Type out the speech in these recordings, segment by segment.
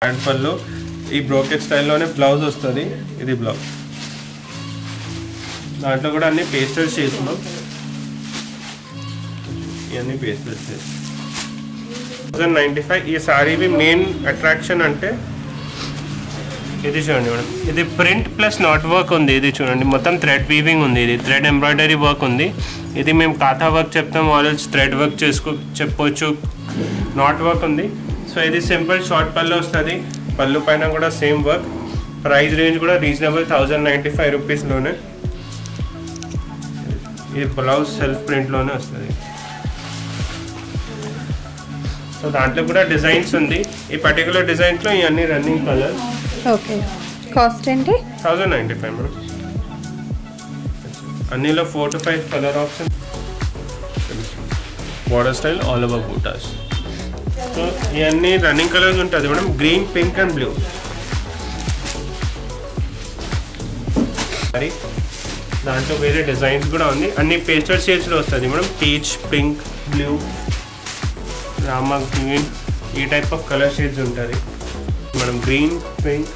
Hand పళ్ళు ఈ brocade స్టైల్లోనే blouse వస్తుంది. ఇది బ్లౌజ్, దాంట్లో కూడా అన్ని పేస్టల్ షేడ్స్ ఇవన్నీ పేస్టల్ షేడ్స్. 1095. ఈ శారీవి మెయిన్ అట్రాక్షన్ అంటే ఇది చూడండి మేడం, ఇది ప్రింట్ ప్లస్ నాట్ వర్క్ ఉంది. ఇది చూడండి మొత్తం థ్రెడ్ వీవింగ్ ఉంది, ఇది థ్రెడ్ ఎంబ్రాయిడరీ వర్క్ ఉంది. ఇది మేము కాథా వర్క్ చెప్తాం, ఆల్రెడీ థ్రెడ్ వర్క్ చెప్పొచ్చు, నాట్ వర్క్ ఉంది. సో ఇది సింపుల్ షార్ట్ పళ్ళు వస్తుంది, పళ్ళు పైన కూడా సేమ్ వర్క్. ప్రైస్ రేంజ్ కూడా రీజనబుల్ 1095 రూపీస్లోనే. ఇది బ్లౌజ్ సెల్ఫ్ ప్రింట్లోనే వస్తుంది. సో దాంట్లో కూడా డిజైన్స్ ఉంది. ఈ పర్టికులర్ డిజైన్స్లో ఇవన్నీ రన్నింగ్ కలర్. ఓకే, కాస్ట్ ఏంటి? 1095 మేడం. అన్నిలో 4 to 5 colour option. Border style all over buttas. So ఇవన్నీ రన్నింగ్ కలర్స్ ఉంటుంది madam, green, pink and blue. మరి దాంట్లో వేరే డిజైన్స్ కూడా ఉంది, అన్ని పేస్టల్ షేడ్స్లో వస్తుంది madam. Peach, pink, blue, Rama green, ఈ టైప్ ఆఫ్ కలర్ షేడ్స్ ఉంటుంది madam. Green, pink,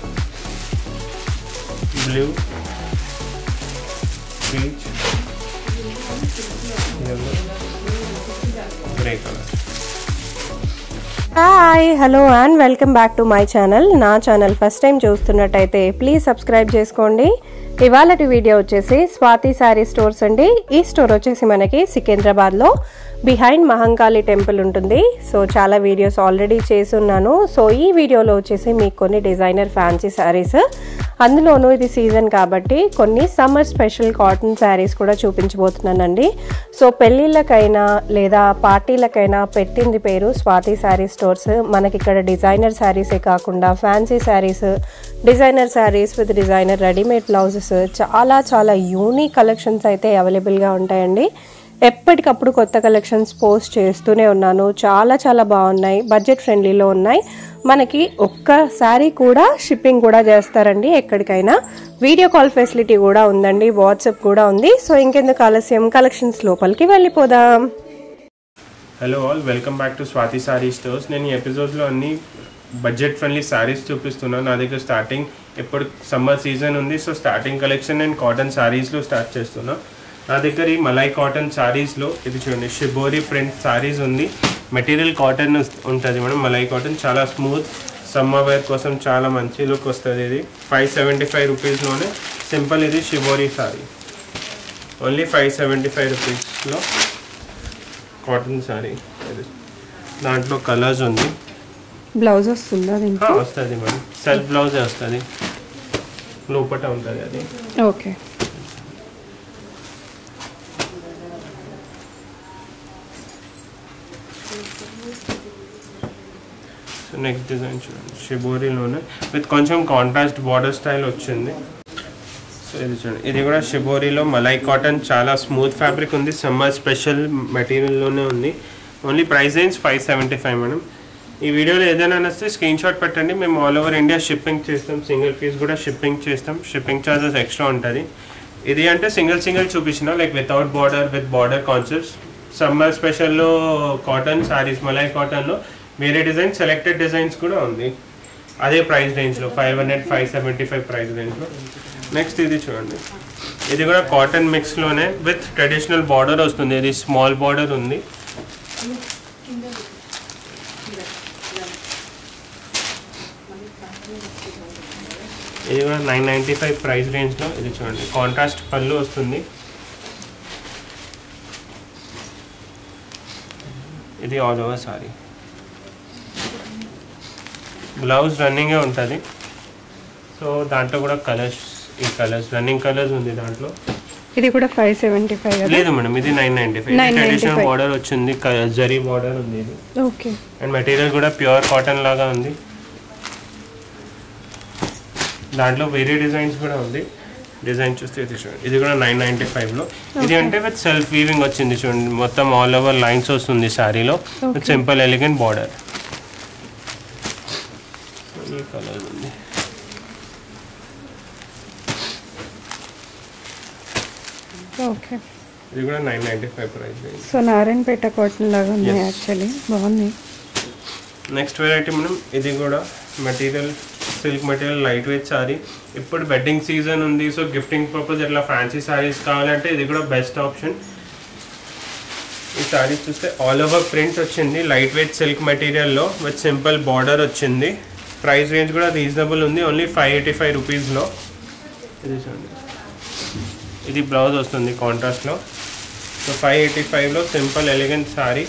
blue, peach, yellow, grey colour. Hi, hello and welcome back to my channel. నా ఛానల్ ఫస్ట్ టైం చూస్తున్నట్టయితే ప్లీజ్ సబ్స్క్రైబ్ చేసుకోండి. ఇవాళటి video వచ్చేసి Swathi sari stores అండి. ఈ store వచ్చేసి మనకి సికింద్రాబాద్లో బిహైండ్ మహంకాళి టెంపుల్ ఉంటుంది. సో చాలా వీడియోస్ ఆల్రెడీ చేస్తున్నాను. సో ఈ వీడియోలో వచ్చేసి మీకు కొన్ని డిజైనర్ ఫ్యాన్సీ శారీస్, అందులోనూ ఇది సీజన్ కాబట్టి కొన్ని సమ్మర్ స్పెషల్ కాటన్ శారీస్ కూడా చూపించబోతున్నానండి. సో పెళ్ళిళ్ళకైనా లేదా పార్టీలకైనా పెట్టింది పేరు స్వాతి శారీ స్టోర్స్. మనకి ఇక్కడ డిజైనర్ శారీసే కాకుండా fancy saris, designer saris with designer readymade blouses, చాలా యూనిక్ కలెక్షన్స్ అయితే అవైలబుల్గా ఉంటాయండి. ఎప్పటికప్పుడు కొత్త కలెక్షన్స్ పోస్ట్ చేస్తూనే ఉన్నాను. చాలా బాగున్నాయి, బడ్జెట్ ఫ్రెండ్లీలో ఉన్నాయి. మనకి ఒక్కసారి కూడా షిప్పింగ్ కూడా చేస్తారండి ఎక్కడికైనా. వీడియో కాల్ ఫెసిలిటీ కూడా ఉందండి, వాట్సాప్ కూడా ఉంది. సో ఇంకెందుకు ఆలస్యం, కలెక్షన్స్ లోపలికి వెళ్ళిపోదాం. Hello all, welcome back to Swathi sari stores. నేను ఈ ఎపిసోడ్లో అన్ని బడ్జెట్ ఫ్రెండ్లీ శారీస్ చూపిస్తున్నాను. నా దగ్గర స్టార్టింగ్ ఇప్పుడు సమ్మర్ సీజన్ ఉంది. సో స్టార్టింగ్ కలెక్షన్ నేను కాటన్ శారీస్లో స్టార్ట్ చేస్తున్నా. నా దగ్గర ఈ మలై కాటన్ శారీస్లో ఇది చూడండి, షిబోరి ప్రింట్ శారీస్ ఉంది. మెటీరియల్ కాటన్ ఉంటుంది మేడం. మలై కాటన్ చాలా స్మూత్, సమ్మర్ వేర్ కోసం చాలా మంచి లుక్ వస్తుంది. ఇది 575 రూపీస్లోనే సింపుల్ ఇది షిబోరి శారీ. ఓన్లీ 575 రూపీస్లో కాటన్ శారీ. దాంట్లో కలర్స్ ఉంది. బ్లౌజ్ వస్తుందా? వస్తుంది మేడం, సెల్ఫ్ బ్లౌజే వస్తుంది, లోపట ఉంటుంది అది. ఓకే, నెక్స్ట్ డిజైన్ చూడండి, షిబోరీలోనే విత్ కొంచెం కాంట్రాస్ట్ బార్డర్ స్టైల్ వచ్చింది. సో ఇది చూడండి, ఇది కూడా షిబోరీలో మలై కాటన్, చాలా స్మూత్ ఫ్యాబ్రిక్ ఉంది, సమ్మర్ స్పెషల్ మెటీరియల్లోనే ఉంది. Only price range 575 madam. ఈ వీడియోలో ఏదైనా నచ్చితే స్క్రీన్ షాట్ పెట్టండి. మేము ఆల్ ఓవర్ ఇండియా షిప్పింగ్ చేస్తాం, సింగిల్ పీస్ కూడా షిప్పింగ్ చేస్తాం. షిప్పింగ్ ఛార్జెస్ ఎక్స్ట్రా ఉంటుంది. ఇది అంటే సింగిల్ చూపించిన like without border, with border concepts. Summer స్పెషల్లో కాటన్ శారీస్, మలై కాటన్లో వేరే డిజైన్, సెలెక్టెడ్ డిజైన్స్ కూడా ఉంది అదే ప్రైస్ రేంజ్లో, 500, 575 ప్రైస్ రేంజ్లో. నెక్స్ట్ ఇది చూడండి, ఇది కూడా కాటన్ మిక్స్లోనే విత్ ట్రెడిషనల్ బార్డర్ వస్తుంది. ఇది స్మాల్ బార్డర్ ఉంది. ఇది కూడా 995 ప్రైస్ రేంజ్లో. ఇది చూడండి, కాంట్రాస్ట్ పళ్ళు వస్తుంది. ఇది ఆల్ ఓవర్ సారీ. బ్లౌజ్ రన్నింగే ఉంటుంది. సో దాంట్లో కూడా కలర్స్, ఈ కలర్స్ రన్నింగ్ కలర్స్ ఉంది దాంట్లో. ఇది కూడా 575 లేదు మేడం, ఇది 995. ట్రెడిషనల్ బార్డర్ వచ్చింది, జరీ బార్డర్ ఉంది ఇది. ఓకే, అండ్ మెటీరియల్ కూడా ప్యూర్ కాటన్ లాగా ఉంది. దాంట్లో వేరే డిజైన్స్ కూడా ఉంది. డిజైన్ చూస్తే ఇది చూడండి, ఇది కూడా 995లో. ఇది అంటే విత్ సెల్ఫ్ వీవింగ్ వచ్చింది చూడండి, మొత్తం ఆల్ ఓవర్ లైన్స్ వస్తుంది శారీలో విత్ సింపుల్ ఎలిగెంట్ బార్డర్. ఈ కలర్ ఉంది. ఓకే, ఇది కూడా 995 ప్రైస్. సో నారాయణపేట కాటన్ లాగా ఉంది యాక్చువల్లీ, బాగుంది. నెక్స్ట్ వెరైటీ మనం ఇది కూడా material silk material light weight sari. ఇప్పుడు వెడ్డింగ్ సీజన్ ఉంది, సో గిఫ్టింగ్ పర్పస్ ఇట్లా ఫ్యాన్సీ సారీస్ కావాలంటే ఇది కూడా బెస్ట్ ఆప్షన్. ఈ సారీస్ చూస్తే ఆల్ ఓవర్ ప్రింట్ వచ్చింది, లైట్ వెయిట్ సిల్క్ మెటీరియల్లో విత్ సింపుల్ బార్డర్ వచ్చింది. ప్రైస్ రేంజ్ కూడా రీజనబుల్ ఉంది, ఓన్లీ 585 రూపీస్లో. ఇది చూడండి, ఇది బ్లౌజ్ వస్తుంది కాంట్రాస్ట్లో. సో 585లో సింపుల్ ఎలిగెంట్ సారీ.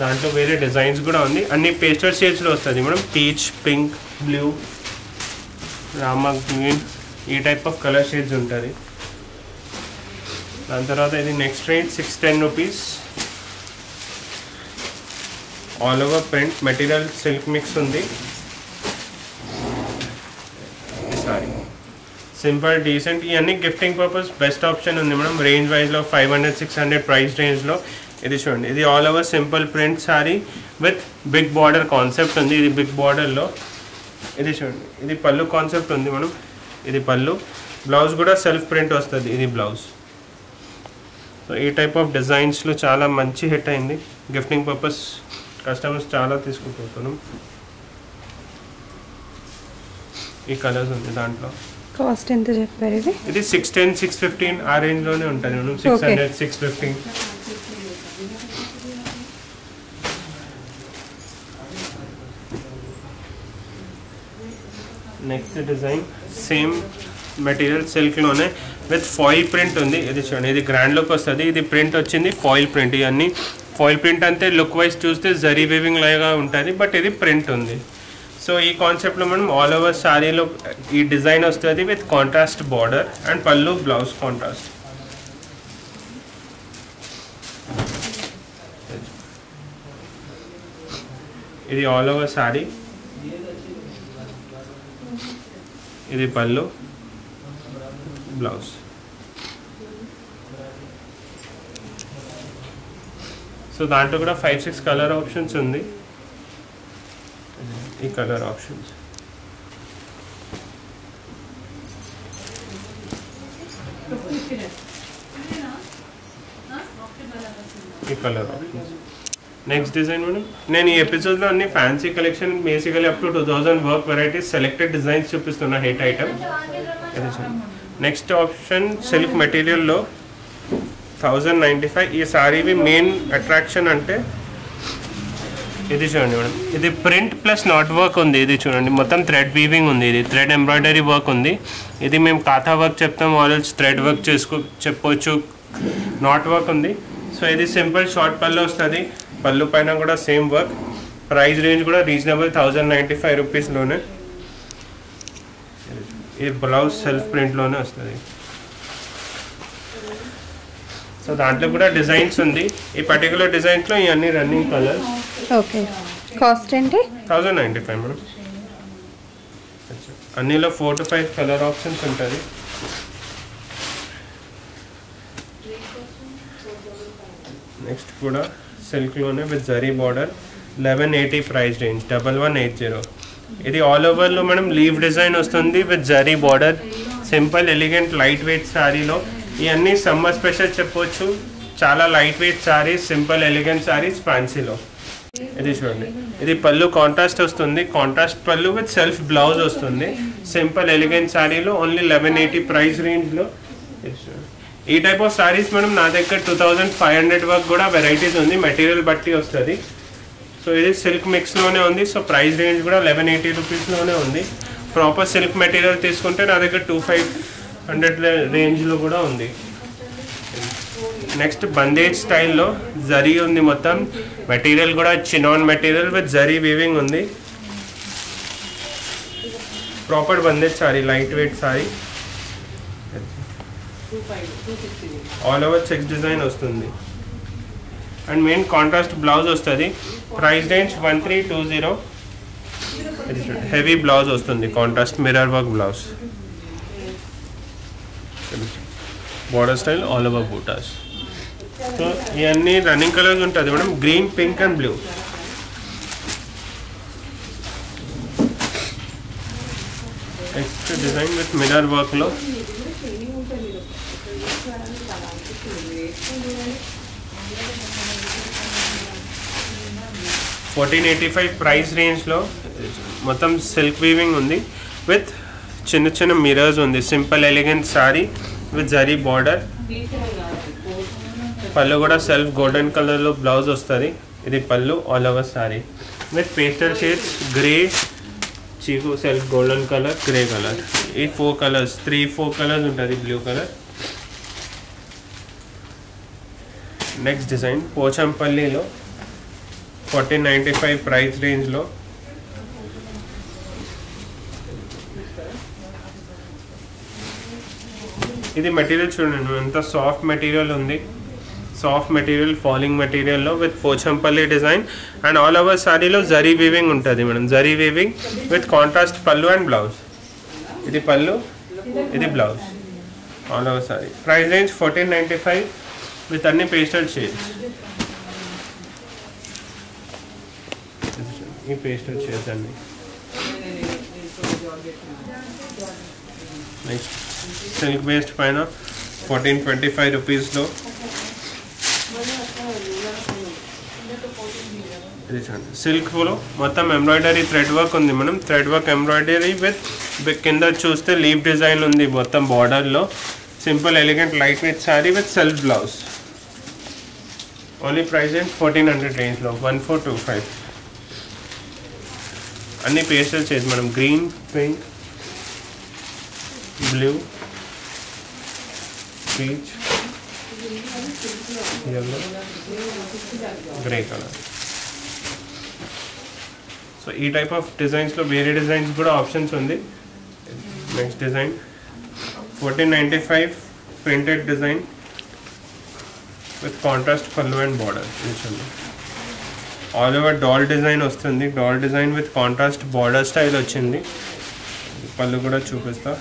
దాంట్లో వేరే డిజైన్స్ కూడా ఉంది, అన్ని పేస్టల్ షేడ్స్లో వస్తుంది madam. Peach, pink, blue, Rama green, ఈ టైప్ ఆఫ్ కలర్ షేడ్స్ ఉంటుంది. దాని తర్వాత ఇది next range 610 rupees. All over print material silk mix ఉంది. సారీ సింపుల్ డీసెంట్, ఇవన్నీ గిఫ్టింగ్ పర్పస్ బెస్ట్ ఆప్షన్ ఉంది మేడం. రేంజ్ వైజ్లో 500-600 ప్రైస్ రేంజ్లో. ఇది చూడండి, ఇది all over simple print sari with big border concept ఉంది. ఇది బిగ్ బార్డర్లో. ఇది చూడండి, ఇది పళ్ళు కాన్సెప్ట్ ఉంది మేడం. ఇది పళ్ళు, బ్లౌజ్ కూడా సెల్ఫ్ ప్రింట్ వస్తుంది. ఇది బ్లౌజ్. సో ఈ టైప్ ఆఫ్ డిజైన్స్లో చాలా మంచి హిట్ అయింది. గిఫ్టింగ్ పర్పస్ కస్టమర్స్ చాలా తీసుకుపోతున్నాం. ఈ కలర్స్ ఉంది దాంట్లో. కాస్ట్ ఎంత చెప్పారు? ఇది 610-615 ఆ రేంజ్లోనే ఉంటుంది madam. 600-615. Next design same material సిల్క్లోనే విత్ ఫాయిల్ ప్రింట్ ఉంది. ఇది చూడండి, ఇది గ్రాండ్ లుక్ వస్తుంది. ఇది ప్రింట్ వచ్చింది ఫాయిల్ ప్రింట్. ఇవన్నీ ఫాయిల్ ప్రింట్ అంతే లుక్ వైజ్ చూస్తే జరీ వీవింగ్ లాగా ఉంటుంది, బట్ ఇది ప్రింట్ ఉంది. సో ఈ కాన్సెప్ట్లో మనం ఆల్ ఓవర్ శారీలో ఈ డిజైన్ వస్తుంది విత్ కాంట్రాస్ట్ బార్డర్ అండ్ పళ్ళు బ్లౌజ్ కాంట్రాస్ట్. ఇది ఆల్ ఓవర్ శారీ. ఇది పళ్ళు, బ్లౌజ్. సో దాంట్లో కూడా 5-6 కలర్ ఆప్షన్స్ ఉంది. ఈ కలర్ ఆప్షన్స్, ఈ colour options. Next design madam, నేను ఈ ఎపిసోడ్లో అన్ని fancy collection basically up to 2000 work varieties selected designs చూపిస్తున్నా, hit items. Next option silk మెటీరియల్లో 1095. ఈ సారీవి మెయిన్ అట్రాక్షన్ అంటే ఇది చూడండి మేడం, ఇది ప్రింట్ ప్లస్ నాట్ వర్క్ ఉంది. ఇది చూడండి, మొత్తం థ్రెడ్ వీవింగ్ ఉంది. ఇది థ్రెడ్ ఎంబ్రాయిడరీ వర్క్ ఉంది. ఇది మేము కాథా వర్క్ చెప్తాం, ఆల్రెడీ థ్రెడ్ వర్క్ చెప్పొచ్చు. నాట్ వర్క్ ఉంది. సో ఇది సింపుల్ షార్ట్ పళ్ళు వస్తుంది. పళ్ళు పైన కూడా సేమ్ వర్క్. ప్రైస్ రేంజ్ కూడా రీజనబుల్, 1095 రూపీస్లోనే. ఇది బ్లౌజ్ సెల్ఫ్ ప్రింట్లోనే వస్తుంది. సో దాంట్లో కూడా డిజైన్స్ ఉంది. ఈ పర్టికులర్ డిజైన్స్లో ఇవన్నీ రన్నింగ్ కలర్స్. ఓకే, కాస్ట్ ఏంటి? 1095 మేడం. అన్నిలో 4 to 5 కలర్ ఆప్షన్స్ ఉంటుంది. నెక్స్ట్ కూడా సిల్క్లోనే with zari border, 1180 price range, 1180. ఇది ఆల్ ఓవర్లో మనం లీవ్ డిజైన్ వస్తుంది with zari border. Simple elegant light weight శారీలో. ఇవన్నీ సమ్మర్ స్పెషల్ చెప్పొచ్చు. చాలా light weight saris, simple elegant saris ఫ్యాన్సీలో. ఇది చూడండి, ఇది పళ్ళు కాంట్రాస్ట్ వస్తుంది. Contrast pallu with self blouse వస్తుంది. సింపుల్ ఎలిగెంట్ శారీలో ఓన్లీ 1180 ప్రైస్ రేంజ్లో. ఈ టైప్ ఆఫ్ శారీస్ మనం నా దగ్గర 2500 వరకు కూడా వెరైటీస్ ఉంది, మెటీరియల్ బట్టి వస్తుంది. సో ఇది సిల్క్ మిక్స్లోనే ఉంది. సో ప్రైస్ రేంజ్ కూడా 1180 రూపీస్లోనే ఉంది. ప్రాపర్ సిల్క్ మెటీరియల్ తీసుకుంటే నా దగ్గర 2500 రేంజ్లో కూడా ఉంది. నెక్స్ట్ బందేజ్ స్టైల్లో జరీ ఉంది. మొత్తం మెటీరియల్ కూడా chinon material with zari weaving ఉంది. Proper bandhej sari, light weight sari. All over checks design వస్తుంది అండ్ మెయిన్ కాంట్రాస్ట్ బ్లౌజ్ వస్తుంది. Price range 1320. హెవీ బ్లౌజ్ వస్తుంది, contrast mirror work blouse. Border style all over buttas. So ఇవన్నీ రన్నింగ్ కలర్స్ ఉంటుంది madam, green, pink and blue. Next design with mirror వర్క్లో. $1485 price రేంజ్లో మొత్తం silk weaving ఉంది with చిన్న చిన్న మిరర్స్ ఉంది. Simple elegant sari with zari border. Pallu కూడా సెల్ఫ్ గోల్డెన్ కలర్లో బ్లౌజ్ వస్తుంది. ఇది pallu all over sari with pastel shades grey, chikoo, self golden colour, grey colour. ఈ 4 కలర్స్ 3-4 కలర్స్ ఉంటుంది. Blue colour. నెక్స్ట్ డిజైన్ పోచంపల్లిలో 1495 ప్రైస్ రేంజ్లో. ఇది మెటీరియల్ చూడండి ఎంత సాఫ్ట్ మెటీరియల్ ఉంది. సాఫ్ట్ మెటీరియల్ ఫాలింగ్ మెటీరియల్లో with Pochampally design and all over సారీలో జరీ వీవింగ్ ఉంటుంది madam. Zari weaving with contrast pallu and blouse. ఇది పళ్ళు, ఇది blouse. All over sorry. Price range 1495 with అన్ని పేస్టల్ షేడ్స్. ఈ పేస్టల్ షేడ్స్ అన్ని. నెక్స్ట్ సిల్క్ బేస్డ్ పైన 1425 రూపీస్లో. సిల్క్లో మొత్తం ఎంబ్రాయిడరీ థ్రెడ్ వర్క్ ఉంది మనం. థ్రెడ్ వర్క్ ఎంబ్రాయిడరీ విత్ కింద చూస్తే లీవ్ డిజైన్ ఉంది మొత్తం బార్డర్లో. Simple elegant light weight sari with self blouse. Only price range 1400 రేంజ్లో 1425. అన్ని పేస్టల్ షేడ్స్ మనం. Green, pink, blue, peach, yellow, grey colour. So ఈ టైప్ ఆఫ్ డిజైన్స్లో వేరే డిజైన్స్ కూడా ఆప్షన్స్ ఉంది. Next design 1495 printed design with contrast pallu and border. All over doll design వస్తుంది. Doll design with contrast border style వచ్చింది. పళ్ళు కూడా చూపిస్తా.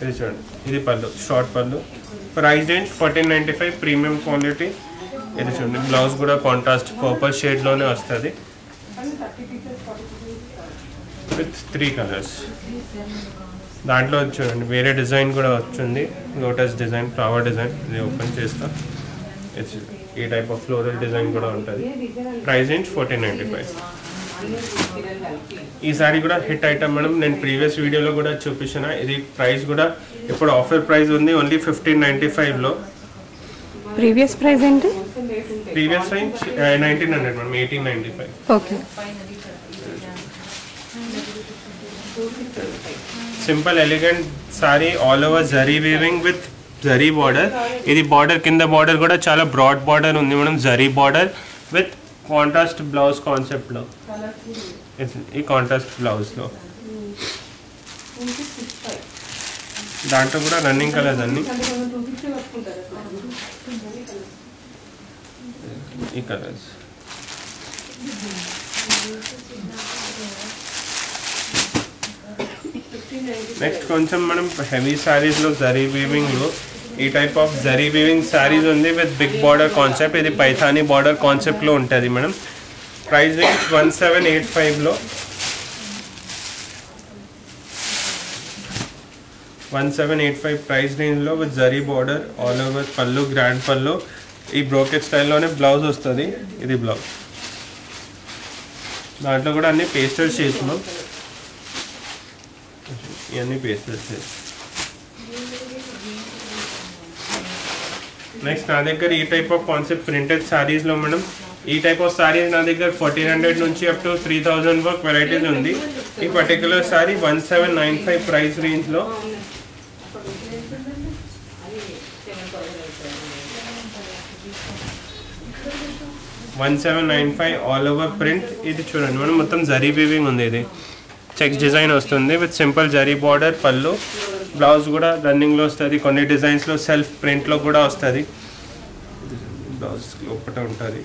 ఇది చూడండి, ఇది పళ్ళు, షార్ట్ పళ్ళు. Price range 1495 premium quality. ఇది చూడండి బ్లౌజ్ కూడా కాంట్రాస్ట్ పర్పుల్ షేడ్లోనే వస్తుంది విత్ 3 కలర్స్. దాంట్లో చూడండి వేరే డిజైన్ కూడా వచ్చింది. Lotus design, flower design. ఇది ఓపెన్ చేస్తా. ఈ టైప్ ఆఫ్ ఫ్లోరల్ డిజైన్ కూడా ఉంటుంది. Price range 1495. ఈ సారీ కూడా హిట్ ఐటమ్ మేడం. నేను ప్రీవియస్ వీడియోలో కూడా చూపించిన. ఇది ప్రైస్ కూడా ఇప్పుడు ఆఫర్ ప్రైస్ ఉంది ఓన్లీ 1595లో. ప్రీవియస్ ప్రైస్ ఏంటి? Previous range 1900 madam, 1895. Okay. Simple elegant sorry all over zari weaving with zari border. ఇది బార్డర్ కింద బార్డర్ కూడా చాలా బ్రాడ్ బార్డర్ ఉంది madam. Zari border with contrast blouse కాన్సెప్ట్లో. ఈ కాంట్రాస్ట్ బ్లౌజ్లో దాంట్లో కూడా రన్నింగ్ కలర్స్ అన్ని. ఈ కలర్స్. నెక్స్ట్ కొంచెం మనం హెవీ శారీస్లో జరీ వీవింగ్లో ఈ type of zari weaving saris ఉంది విత్ బిగ్ బార్డర్ కాన్సెప్ట్. ఇది పైథానీ బార్డర్ కాన్సెప్ట్లో ఉంటుంది మేడం. ప్రైస్ రేంజ్ 1785లో. 1785 ప్రైస్ రేంజ్లో with zari border all over pallu, grand pallu. ఈ బ్రోకెట్ స్టైల్లోనే బ్లౌజ్ వస్తుంది. ఇది బ్లౌజ్. దాంట్లో కూడా అన్ని పేస్టల్ షేడ్స్లో. ఇవన్నీ పేస్టల్ షేడ్స్. నెక్స్ట్ నా దగ్గర ఈ టైప్ ఆఫ్ కాన్సెప్ట్ ప్రింటెడ్ సారీస్లో మేడం. ఈ టైప్ ఆఫ్ సారీస్ నా దగ్గర 1400 నుంచి అప్ టు 3000 వరకు వెరైటీస్ ఉంది. ఈ పర్టికులర్ సారీ 1795 ప్రైస్ రేంజ్లో. $1795 ఆల్ ఓవర్ ప్రింట్. ఇది చూడండి మనం మొత్తం జరీ వీవింగ్ ఉంది. ఇది చెక్స్ డిజైన్ వస్తుంది విత్ సింపుల్ జరీ బార్డర్. పళ్ళు, బ్లౌజ్ కూడా రన్నింగ్లో వస్తుంది. కొన్ని డిజైన్స్లో సెల్ఫ్ ప్రింట్లో కూడా వస్తుంది. బ్లౌజ్ లోపల ఉంటుంది.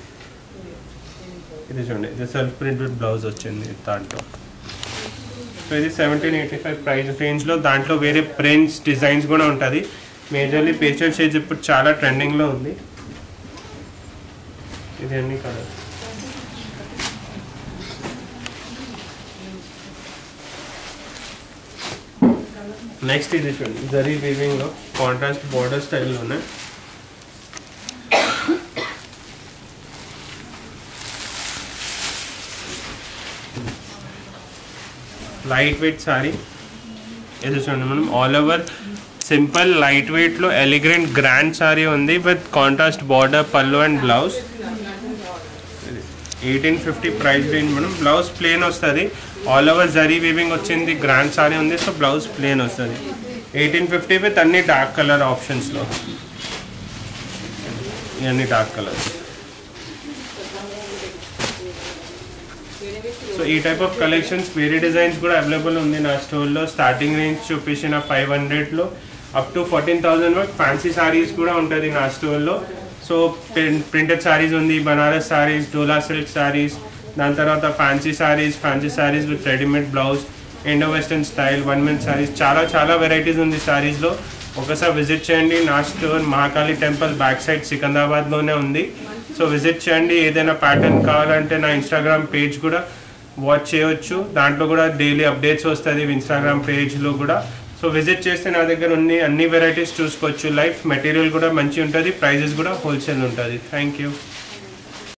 ఇది చూడండి, ఇది సెల్ఫ్ ప్రింట్ విత్ బ్లౌజ్ వచ్చింది దాంట్లో. సో ఇది 1785 ప్రైస్ రేంజ్లో. దాంట్లో వేరే ప్రింట్స్ డిజైన్స్ కూడా ఉంటుంది. మేజర్లీ పేస్టల్ షేడ్స్ ఇప్పుడు చాలా ట్రెండింగ్లో ఉంది. ఇది అన్ని కలర్. నెక్స్ట్ ఇది చూడండి జరీ వీవింగ్లో కాంట్రాస్ట్ బార్డర్ స్టైల్లోనే. Light weight sari. ఇది చూడండి మనం ఆల్ ఓవర్ సింపుల్ లైట్ వెయిట్లో ఎలిగెంట్ గ్రాండ్ సారీ ఉంది with contrast border, pallu and blouse. 1850 price range మనం. బ్లౌజ్ ప్లేన్ వస్తుంది, ఆల్ ఓవర్ జరీ వీవింగ్ వచ్చింది, గ్రాండ్ సారీ ఉంది. సో బ్లౌజ్ ప్లేన్ వస్తుంది. 1850 విత్ అన్ని డార్క్ కలర్ ఆప్షన్స్లో, ఇవన్నీ డార్క్ కలర్స్. సో ఈ టైప్ ఆఫ్ కలెక్షన్స్ వేరే డిజైన్స్ కూడా అవైలబుల్ ఉంది నా స్టోర్లో. స్టార్టింగ్ రేంజ్ చూపించిన 500లో అప్ టు 14,000 వరకు ఫ్యాన్సీ సారీస్ కూడా ఉంటుంది నా స్టోర్లో. సో ప్రింటెడ్ సారీస్ ఉంది, బనారస్ సారీస్, డోలా సిల్క్ సారీస్, దాని తర్వాత fancy saris with readymade blouse, Indo western style, 1 month saris, చాలా వెరైటీస్ ఉంది సారీస్లో. ఒకసారి విజిట్ చేయండి. నా store Mahakali temple back side సికింద్రాబాద్లోనే ఉంది. సో విజిట్ చేయండి. ఏదైనా ప్యాటర్న్ కావాలంటే నా ఇన్స్టాగ్రామ్ పేజ్ కూడా వాచ్ చేయవచ్చు, దాంట్లో కూడా డైలీ అప్డేట్స్ వస్తుంది ఇన్స్టాగ్రామ్ పేజ్లో కూడా. సో విజిట్ చేస్తే నా దగ్గర అన్ని వెరైటీస్ చూసుకోవచ్చు. లైఫ్ మెటీరియల్ కూడా మంచి ఉంటుంది, ప్రైజెస్ కూడా హోల్సేల్ ఉంటుంది. Thank you.